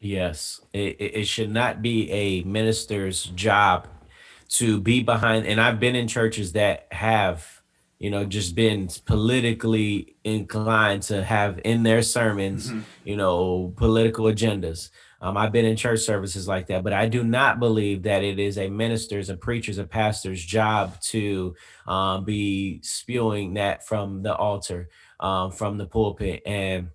Yes, it should not be a minister's job to be behind. And I've been in churches that have, just been politically inclined to have in their sermons, Hmm. political agendas. I've been in church services like that, but I do not believe that it is a minister's, a preacher's, a pastor's job to be spewing that from the altar, from the pulpit. And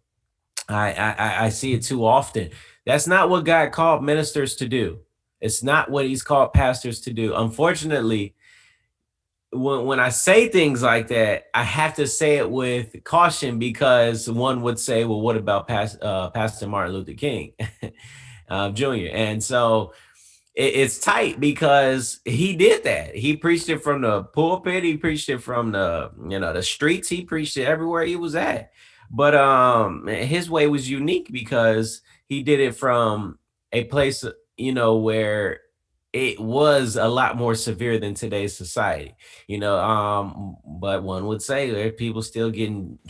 I see it too often. That's not what God called ministers to do. It's not what He's called pastors to do. Unfortunately, when I say things like that, I have to say it with caution because one would say, "Well, what about Pastor Martin Luther King Jr.?" And so it's tight because he did that. He preached it from the pulpit. He preached it from the streets. He preached it everywhere he was at. But his way was unique because he did it from a place, where it was a lot more severe than today's society. But one would say there are people still getting,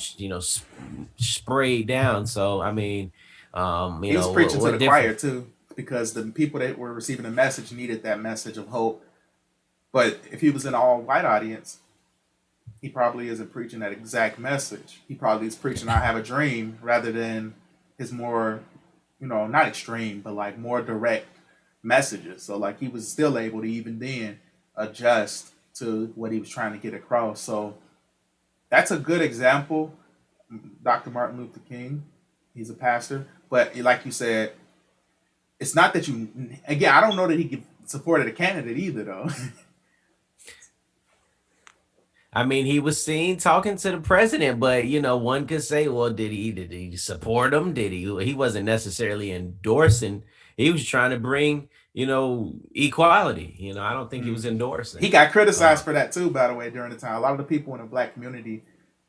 sprayed down. So I mean, He was what, preaching to what the choir difference? too, because the people that were receiving the message needed that message of hope. But if he was an all white audience, he probably isn't preaching that exact message. He probably is preaching "I have a dream" rather than his more, not extreme, but like more direct messages. So like he was still able to even then adjust to what he was trying to get across. So that's a good example. Dr. Martin Luther King, he's a pastor, but like you said, it's not that you. Again, I don't know that he supported a candidate either, though. I mean, he was seen talking to the president, but one could say, well, did he support him? Did he? He wasn't necessarily endorsing. He was trying to bring, equality. I don't think he was Mm. endorsing. He got Uh, criticized for that too, by the way, during the time. A lot of the people in the black community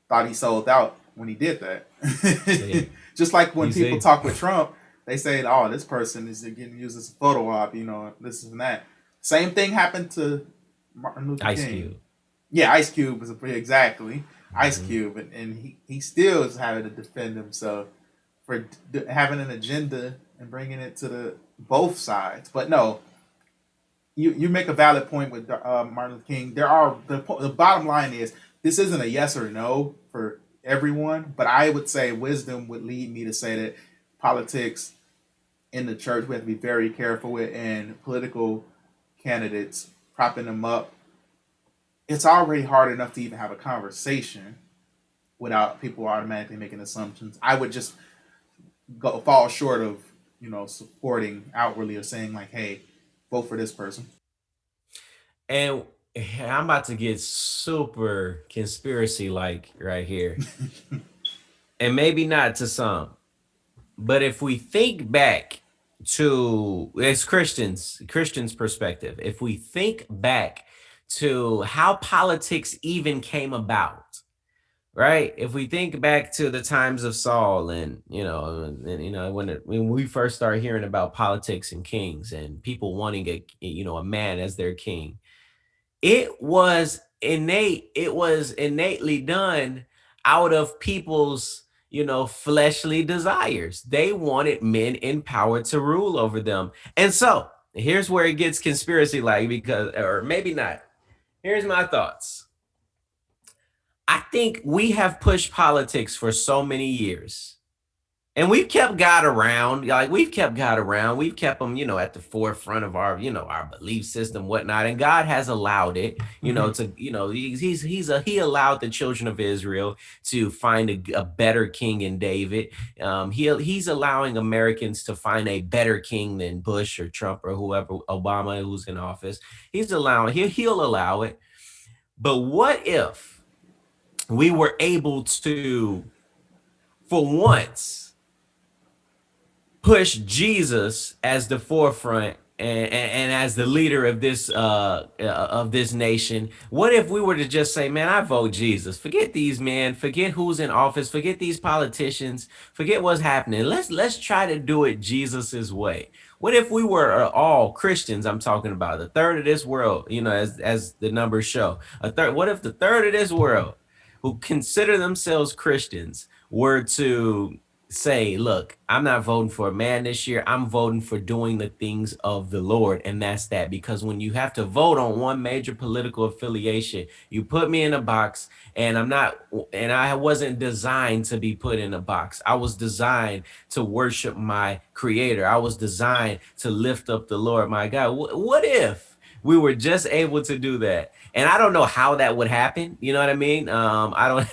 thought he sold out when he did yeah, that. Just like when you people see, talk with Trump, they say, "Oh, this person is getting used as a photo op," this and that. Same thing happened to Martin Luther Ice King. Cube. Yeah, Ice Cube was exactly Ice Hmm. Cube, and he still is having to defend himself for having an agenda and bringing it to the both sides. But no, you make a valid point with Martin Luther King. There are the bottom line is this isn't a yes or no for everyone, but I would say wisdom would lead me to say that politics in the church we have to be very careful with, and political candidates propping them up. It's already hard enough to even have a conversation without people automatically making assumptions. I would just fall short of supporting outwardly or saying like, "Hey, vote for this person." And I'm about to get super conspiracy like right here, and maybe not to some. But if we think back to as Christians' perspective, if we think back to how politics even came about, right? If we think back to the times of Saul and when we first started hearing about politics and kings and people wanting a man as their king, it was innately done out of people's fleshly desires. They wanted men in power to rule over them. And so here's where it gets conspiracy like, because, or maybe not. Here's my thoughts. I think we have pushed politics for so many years, and we've kept God around. Like, we've kept God around. We've kept him, at the forefront of our belief system, whatnot. And God has allowed it, Hmm. he allowed the children of Israel to find a better king in David. He's allowing Americans to find a better king than Bush or Trump or whoever, Obama, who's in office. He'll allow it. But what if we were able to, for once, push Jesus as the forefront and as the leader of this nation? What if we were to just say, "Man, I vote Jesus. Forget these men. Forget who's in office. Forget these politicians. Forget what's happening. Let's try to do it Jesus's way." What if we were all Christians? I'm talking about the third of this world. As the numbers show, a third. What if the third of this world, who consider themselves Christians, were to say, look, I'm not voting for a man this year. I'm voting for doing the things of the Lord. And that's that. Because when you have to vote on one major political affiliation, you put me in a box, and I wasn't designed to be put in a box. I was designed to worship my creator. I was designed to lift up the Lord, my God. What if we were just able to do that? And I don't know how that would happen. You know what I mean? I don't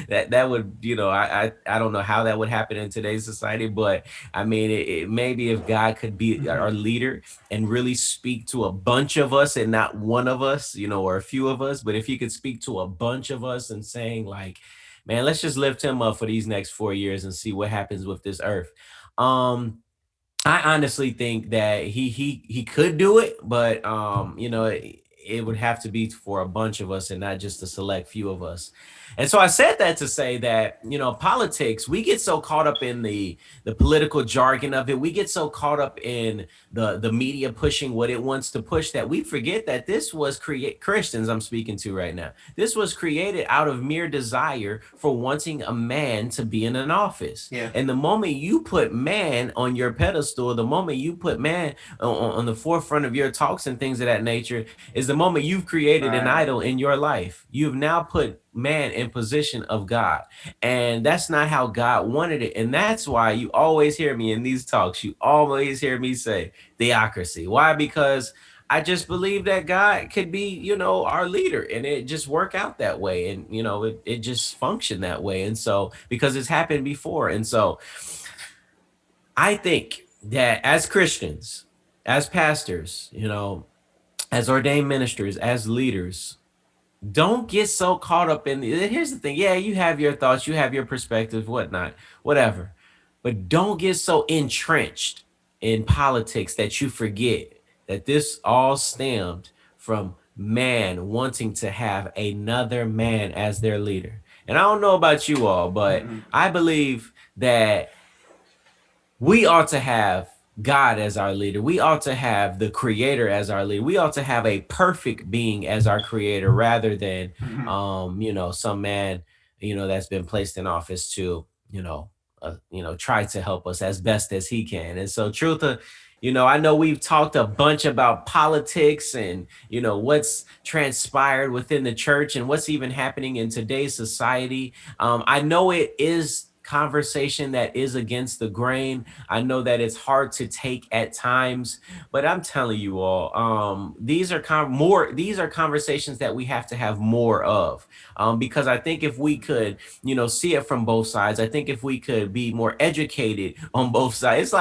that would, I don't know how that would happen in today's society. But I mean, maybe if God could be Hmm. our leader and really speak to a bunch of us and not one of us, or a few of us, but if he could speak to a bunch of us and saying like, man, let's just lift him up for these next 4 years and see what happens with this earth. Um I honestly think that he could do it, but it would have to be for a bunch of us and not just a select few of us. And so I said that to say that, politics, we get so caught up in the political jargon of it. We get so caught up in the media pushing what it wants to push that we forget that this was create Christians I'm speaking to right now. This was created out of mere desire for wanting a man to be in an office. Yeah. And the moment you put man on your pedestal, the moment you put man on the forefront of your talks and things of that nature, is the moment you've created an Right. idol in your life. You've now put man in position of God. And that's not how God wanted it. And that's why you always hear me in these talks. You always hear me say theocracy. Why? Because I just believe that God could be, our leader, and it just work out that way. And, it just functioned that way. And so, because it's happened before. And so I think that as Christians, as pastors, as ordained ministers, as leaders, don't get so caught up in here's the thing. Yeah, you have your thoughts, you have your perspectives, whatnot, whatever. But don't get so entrenched in politics that you forget that this all stemmed from man wanting to have another man as their leader. And I don't know about you all, but Hmm. I believe that we ought to have God as our leader. We ought to have the creator as our leader. We ought to have a perfect being as our creator rather than Hmm. some man, that's been placed in office to, try to help us as best as he can. And so truth I know we've talked a bunch about politics and what's transpired within the church and what's even happening in today's society. I know it is conversation that is against the grain. I know that it's hard to take at times, but I'm telling you all, these are conversations that we have to have more of. Because I think if we could, see it from both sides, I think if we could be more educated on both sides,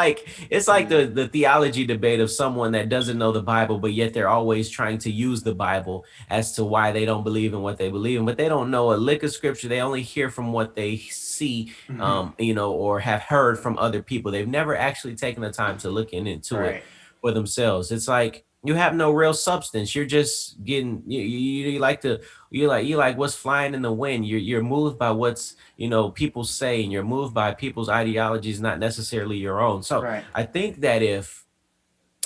it's like Yeah. the theology debate of someone that doesn't know the Bible, but yet they're always trying to use the Bible as to why they don't believe in what they believe in, but they don't know a lick of scripture. They only hear from what they see, Hmm. or have heard from other people. They've never actually taken the time to look into it Right. for themselves. It's like you have no real substance. You're just getting you like to you like what's flying in the wind. You're moved by what's people say, and you're moved by people's ideologies, not necessarily your own. So Right. I think that if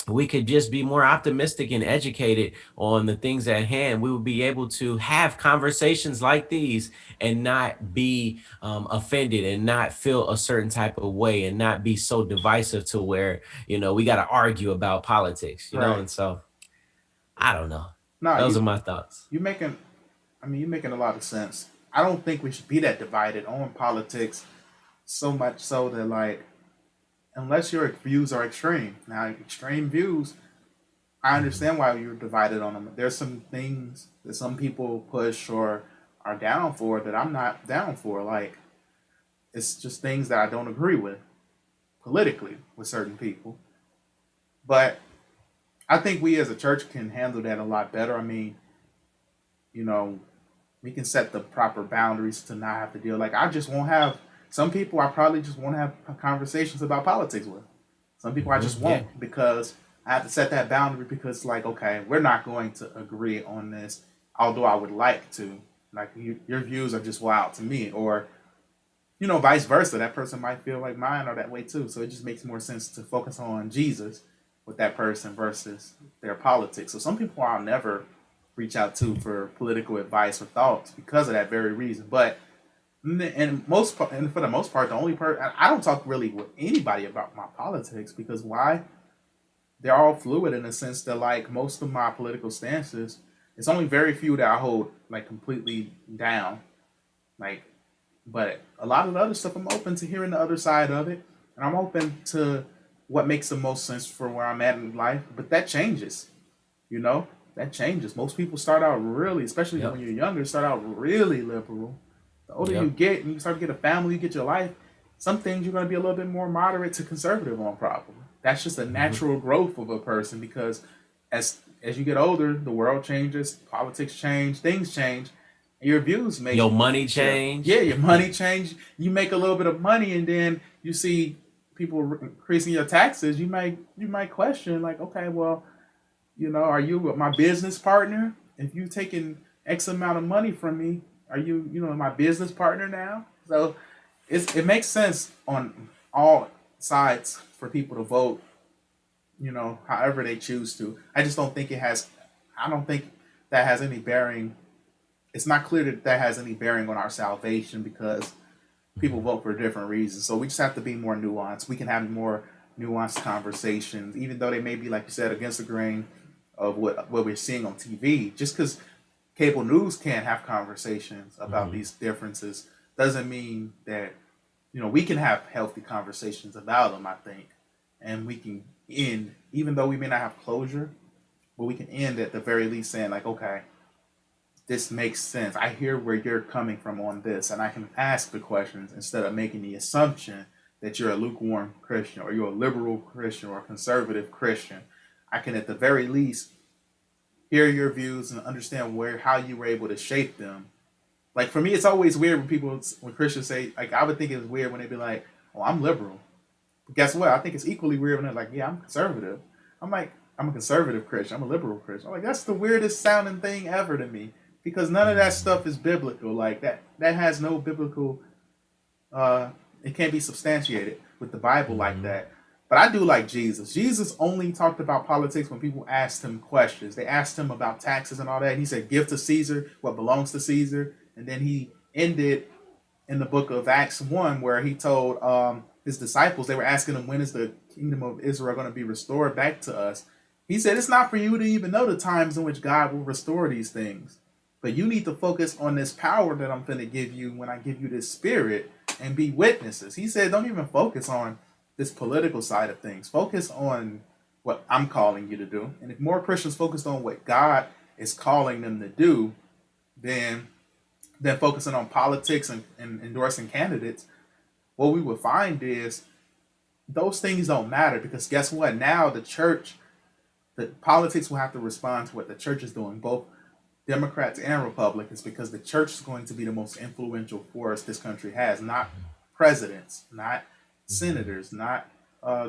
we could just be more optimistic and educated on the things at hand, we would be able to have conversations like these and not be offended and not feel a certain type of way and not be so divisive to where, we got to argue about politics. Right. And so I don't know. Nah, Those are my thoughts. you making. I mean, you're making a lot of sense. I don't think we should be that divided on politics so much so that like unless your views are extreme. Now, extreme views, I Mhm. understand why you're divided on them. There's some things that some people push or are down for that I'm not down for. Like it's just things that I don't agree with politically with certain people. But I think we as a church can handle that a lot better. I mean, you know, we can set the proper boundaries to not have to deal. Like I just won't have some people. I probably just won't have conversations about politics with. Some people I just Yeah. won't because I have to set that boundary because like okay, we're not going to agree on this. Although I would like to. Like your views are just wild to me, or vice versa. That person might feel like mine or that way too. So it just makes more sense to focus on Jesus with that person versus their politics. So some people I'll never reach out to for political advice or thoughts because of that very reason. But And for the most part, the only part I don't talk really with anybody about my politics because why? They're all fluid in the sense that like most of my political stances, it's only very few that I hold like completely down. Like, but a lot of the other stuff, I'm open to hearing the other side of it, and I'm open to what makes the most sense for where I'm at in life. But that changes, you know, that changes. Most people start out really, especially when Yep. you're younger, start out really liberal. The older you Yep. get and you start to get a family, you get your life, some things you're going to be a little bit more moderate to conservative on, probably. That's just a Hmm. natural growth of a person because as you get older, the world changes, politics change, things change, and your views may Your money shift. Yeah, change. your money change. You make a little bit of money, and then you see people increasing your taxes. You might question like, okay, well, are you my business partner? If you taking X amount of money from me, are you my business partner now? So it makes sense on all sides for people to vote, however they choose to. I just don't think it has. I don't think that has any bearing. It's not clear that that has any bearing on our salvation because people Mhm. vote for different reasons. So we just have to be more nuanced. We can have more nuanced conversations, even though they may be, like you said, against the grain of what we're seeing on TV. Just because cable news can't have conversations about Mhm. these differences doesn't mean that we can have healthy conversations about them. I think, and we can end, even though we may not have closure, but we can end at the very least saying like, okay, this makes sense. I hear where you're coming from on this, and I can ask the questions instead of making the assumption that you're a lukewarm Christian or you're a liberal Christian or a conservative Christian. I can, at the very least, hear your views and understand how you were able to shape them. Like for me, it's always weird when Christians say, like, I would think it's weird when they be like, "Oh, I'm liberal." But guess what? I think it's equally weird when they're like, "Yeah, I'm conservative." I'm like, I'm a conservative Christian. I'm a liberal Christian. I'm like, that's the weirdest sounding thing ever to me because none of that Mhm. stuff is biblical. Like that has no biblical. Uh, it can't be substantiated with the Bible like Mhm. that. But I do like Jesus. Jesus only talked about politics when people asked him questions. They asked him about taxes and all that. He said, "Give to Caesar what belongs to Caesar," and then he ended in the book of Acts 1, where he told his disciples, they were asking him, when is the kingdom of Israel going to be restored back to us? He said, it's not for you to even know the times in which God will restore these things. But you need to focus on this power that I'm going to give you when I give you this spirit and be witnesses. He said, don't even focus on this political side of things. Focus on what I'm calling you to do. And if more Christians focused on what God is calling them to do, then focusing on politics and endorsing candidates, what we would find is those things don't matter because guess what? Now the politics will have to respond to what the church is doing, both Democrats and Republicans, because the church is going to be the most influential force this country has, not presidents, not Mhm. senators, not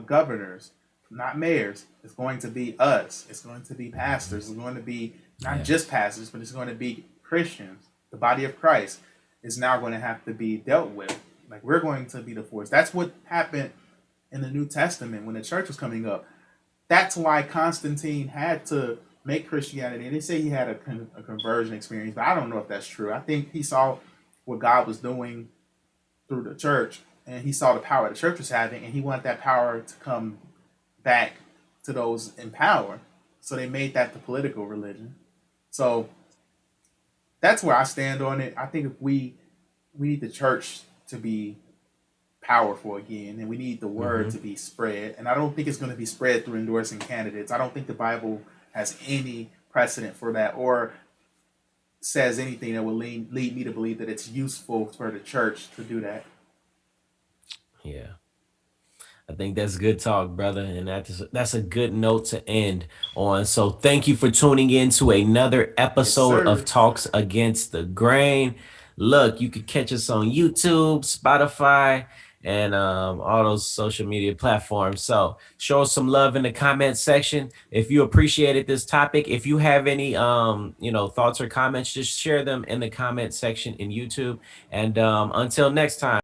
governors, not mayors. It's going to be us. It's going to be Mhm. pastors. It's going to be not Yeah. just pastors, but it's going to be Christians. The body of Christ is now going to have to be dealt with. Like we're going to be the force. That's what happened in the New Testament when the church was coming up. That's why Constantine had to make Christianity. And they say he had a conversion experience, but I don't know if that's true. I think he saw what God was doing through the church, and he saw the power the church was having, and he wanted that power to come back to those in power. So they made that the political religion. So that's where I stand on it. I think if we need the church to be powerful again, and we need the word Mhm. to be spread. And I don't think it's going to be spread through endorsing candidates. I don't think the Bible has any precedent for that, or says anything that will lead me to believe that it's useful for the church to do that. Yeah. I think that's good talk, brother, and that's a good note to end on. So thank you for tuning in to another Yes, episode of sir. Talks Against the Grain. Look, you can catch us on YouTube, Spotify, and all those social media platforms. So show us some love in the comment section if you appreciated this topic. If you have any thoughts or comments, just share them in the comment section in YouTube. And until next time.